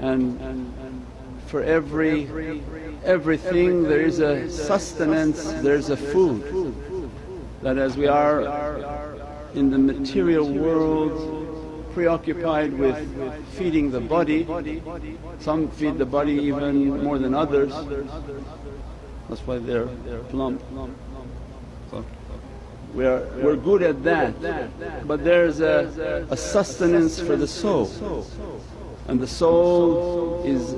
and for everything there is a sustenance, there is a food. That as we are in the material world preoccupied with feeding the body, some feed the body even more than others, that's why they're plump. So we're good at that, but there's a sustenance for the soul, and the soul is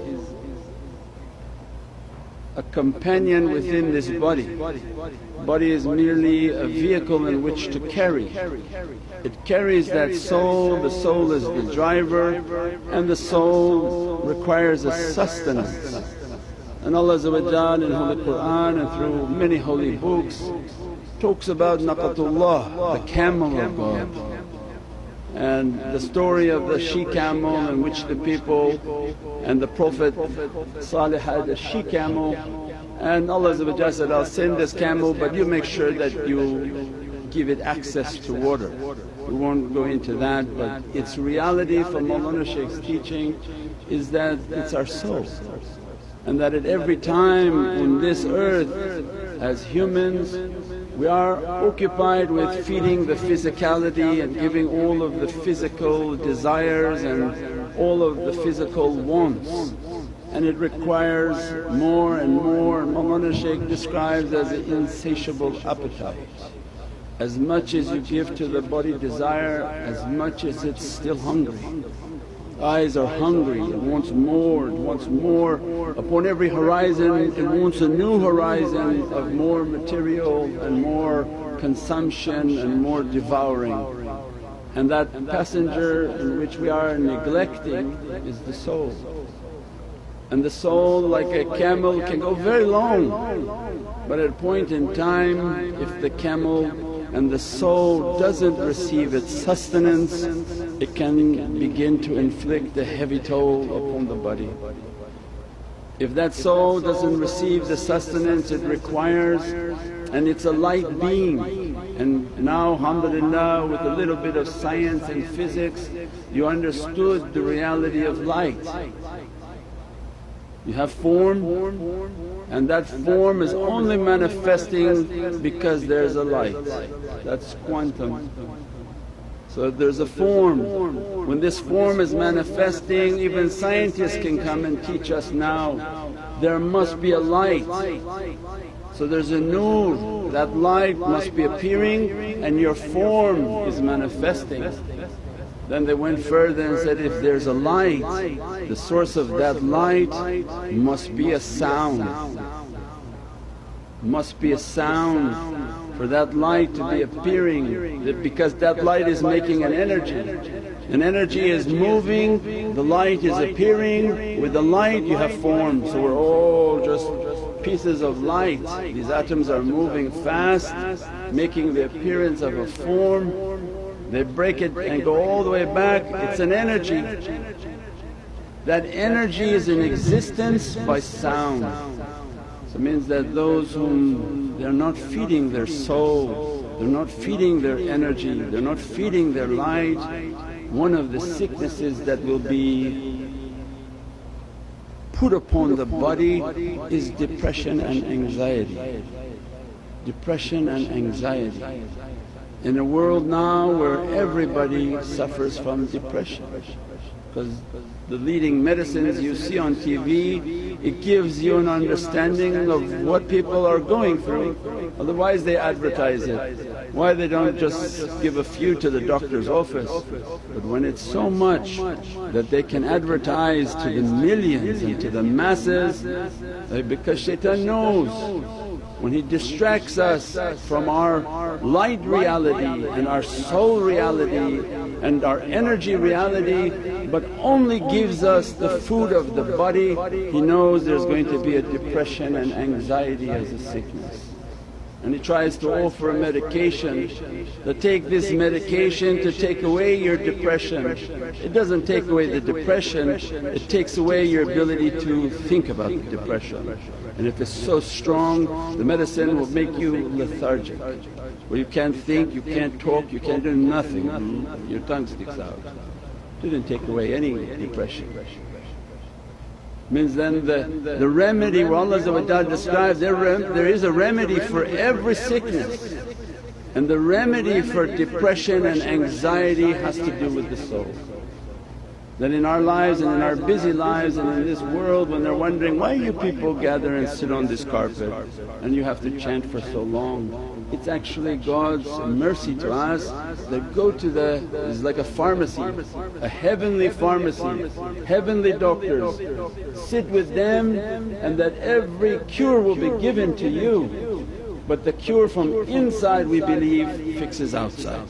a companion within this body. Body is merely a vehicle in which to carry. It carries that soul, the soul is the driver, and the soul requires a sustenance. And Allah in Holy Qur'an and through many holy books talks about naqatullah, the camel of God, and the story of the she-camel in which the people and the Prophet Salih had a she-camel, and Allah said, I'll send this camel but you make sure that you give it access to water. We won't go into that, but its reality from Mawlana Shaykh's teaching is that it's our soul, and that at every time on this earth as humans we are occupied with feeding the physicality and giving all of the physical desires and all of the physical wants, and it requires more and more. Mawlana Shaykh describes as an insatiable appetite. As much as you give to the body desire, as much as it's still hungry. Eyes are hungry, it wants more, it wants more. Upon every horizon it wants a new horizon of more material and more consumption and more devouring. And that passenger in which we are neglecting is the soul. And the soul, like a camel, can go very long, but at a point in time if the camel and the soul doesn't receive its sustenance, it can begin to inflict a heavy toll upon the body. If that soul doesn't receive the sustenance it requires, and it's a light being, and now alhamdulillah with a little bit of science and physics you understood the reality of light. You have form, and that form is only manifesting because there's a light, that's quantum. So there's a form. When this form is manifesting, even scientists can come and teach us now, there must be a light. So there's a nur, that light must be appearing and your form is manifesting. Then they went further and said, if there's a light, the source of that light must be a sound, must be a sound for that light to be appearing, because that light is making an energy. An energy is moving, the light is appearing, with the light you have form. So we're all just pieces of light, these atoms are moving fast, making the appearance of a form. They break it and go all the way back, it's an energy. That energy is in existence by sound. So it means that those whom they're not feeding their soul, they're not feeding their energy, they're not feeding their light, one of the sicknesses that will be put upon the body is depression and anxiety. Depression and anxiety. In a world now where everybody suffers from depression, because the leading medicines you see on TV, it gives you an understanding of what people are going through, otherwise they advertise it. Why they don't just give a few to the doctor's office? But when it's so much that they can advertise to the millions and to the masses, because shaitan knows when he distracts us from our light reality and our soul reality and our energy reality, but only gives us the food of the body, he knows there's going to be a depression and anxiety as a sickness. And he tries to offer a medication that take this medication to take away your depression. It doesn't take away the depression, it takes away your ability to think about the depression. And if it's so strong, the medicine will make you lethargic, where you can't think, you can't talk, you can't do nothing, your tongue sticks out. It didn't take away any depression. Means then the remedy where Allah describes there is a remedy for every sickness, and the remedy for depression and anxiety has to do with the soul. That in our lives and in our busy lives and in this world, when they're wondering, why you people gather and sit on this carpet and you have to chant for so long, it's actually God's mercy to us that go to it's like a pharmacy, a heavenly pharmacy, heavenly doctors, sit with them, and that every cure will be given to you. But the cure from inside, we believe, fixes outside.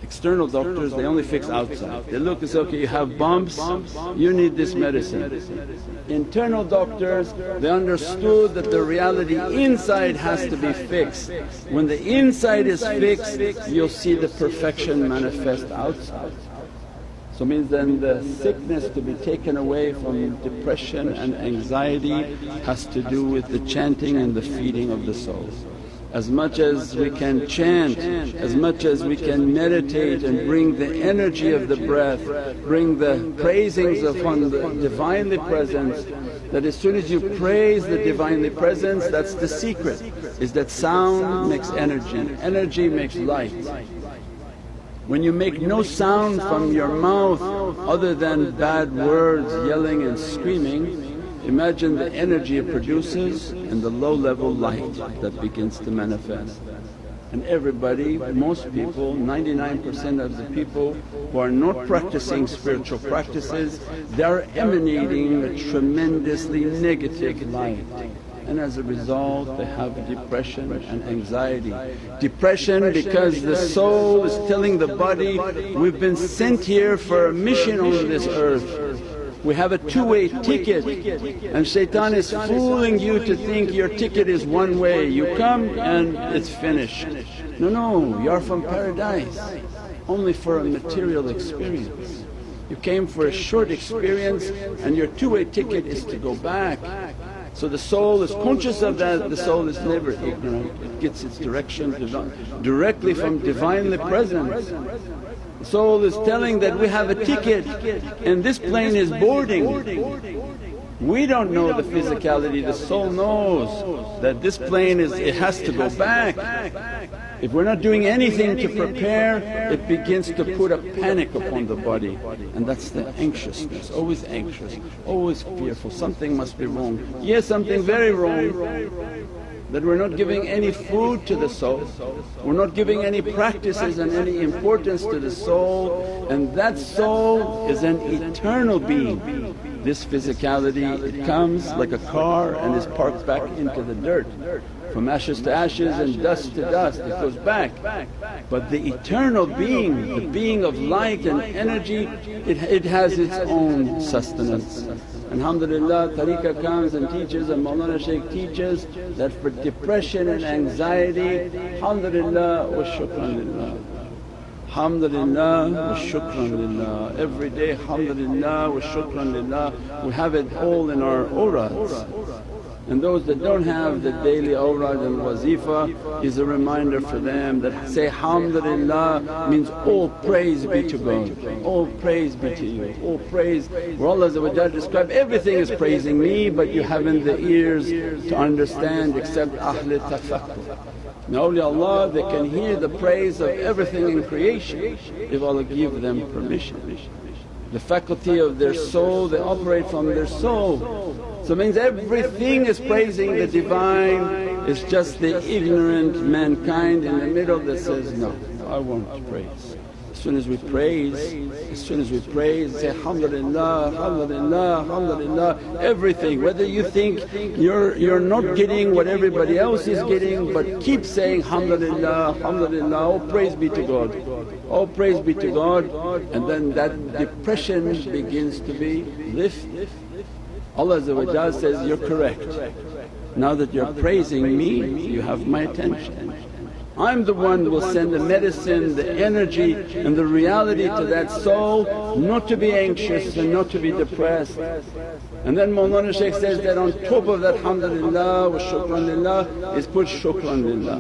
External doctors, they only fix outside. They look and say, okay, you have bumps, you need this medicine. Internal doctors, they understood that the reality inside has to be fixed. When the inside is fixed, you'll see the perfection manifest outside. So means then the sickness to be taken away from depression and anxiety has to do with the chanting and the feeding of the soul. As much as we can chant, as much as we can meditate and bring the energy of the breath, bring the praisings upon the Divinely Presence, that as soon as you praise the Divinely Presence, that's the secret, is that sound makes energy, energy makes light. When you make no sound from your mouth other than bad words, yelling and screaming, imagine the energy it produces and the low level light that begins to manifest. And everybody, most people, 99% of the people who are not practicing spiritual practices, they are emanating a tremendously negative light. And as a result they have depression and anxiety. Depression because the soul is telling the body, we've been sent here for a mission on this earth. We have a two-way ticket, and shaitan is fooling you to think your ticket is one way, you come and it's finished. No, you're from paradise only for a material experience. You came for a short experience and your two-way ticket is to go back. So the soul is conscious of that, the soul is never ignorant, it gets its direction directly from Divinely Presence. The soul is telling that we have a ticket and this plane is boarding. We don't know the physicality, the soul knows that this plane it has to go back. If we're not doing anything to prepare, it begins to put a panic upon the body, and that's the anxiousness, always anxious, always fearful, something must be wrong. Yes, something very wrong, that we're not giving any food to the soul, we're not giving any practices and any importance to the soul, and that soul is an eternal being. This physicality, it comes like a car and is parked back into the dirt. From ashes to ashes and dust to dust, it goes back. But the eternal being, the being of light and energy, it has its own sustenance. Alhamdulillah, tariqah comes and teaches, and Mawlana Shaykh teaches that for depression and anxiety, alhamdulillah wa shukran lillah. Alhamdulillah wa shukran lillah. Every day alhamdulillah wa shukran lillah. We have it all in our awrads. And those that don't have the daily awrad and wazifa is a reminder for them that say alhamdulillah means all praise be to God, all praise be to you, all praise. Where Allah described everything is praising me, but you haven't the ears to understand except ahli tafakkur. Now awliyaullah, they can hear the praise of everything in creation if Allah give them permission. The faculty of their soul, they operate from their soul. So it means everything is praising the Divine, it's just the ignorant mankind in the middle that says, no, I won't praise. As soon as we praise, say alhamdulillah, alhamdulillah, alhamdulillah, everything. Whether you think you're not getting what everybody else is getting, but keep saying alhamdulillah, alhamdulillah, all praise be to God, all praise be to God, and then that depression begins to be lifted. Allah says, you're correct. Now that you're praising me, you have my attention. I'm the one who will send the medicine, the energy and the reality to that soul, not to be anxious and not to be depressed. And then Mawlana Shaykh says that on top of that alhamdulillah wa shukran lillah is put shukran lillah.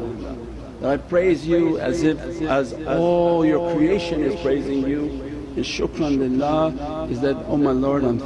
That I praise you as all your creation is praising you. And shukran lillah is that, oh my Lord, I'm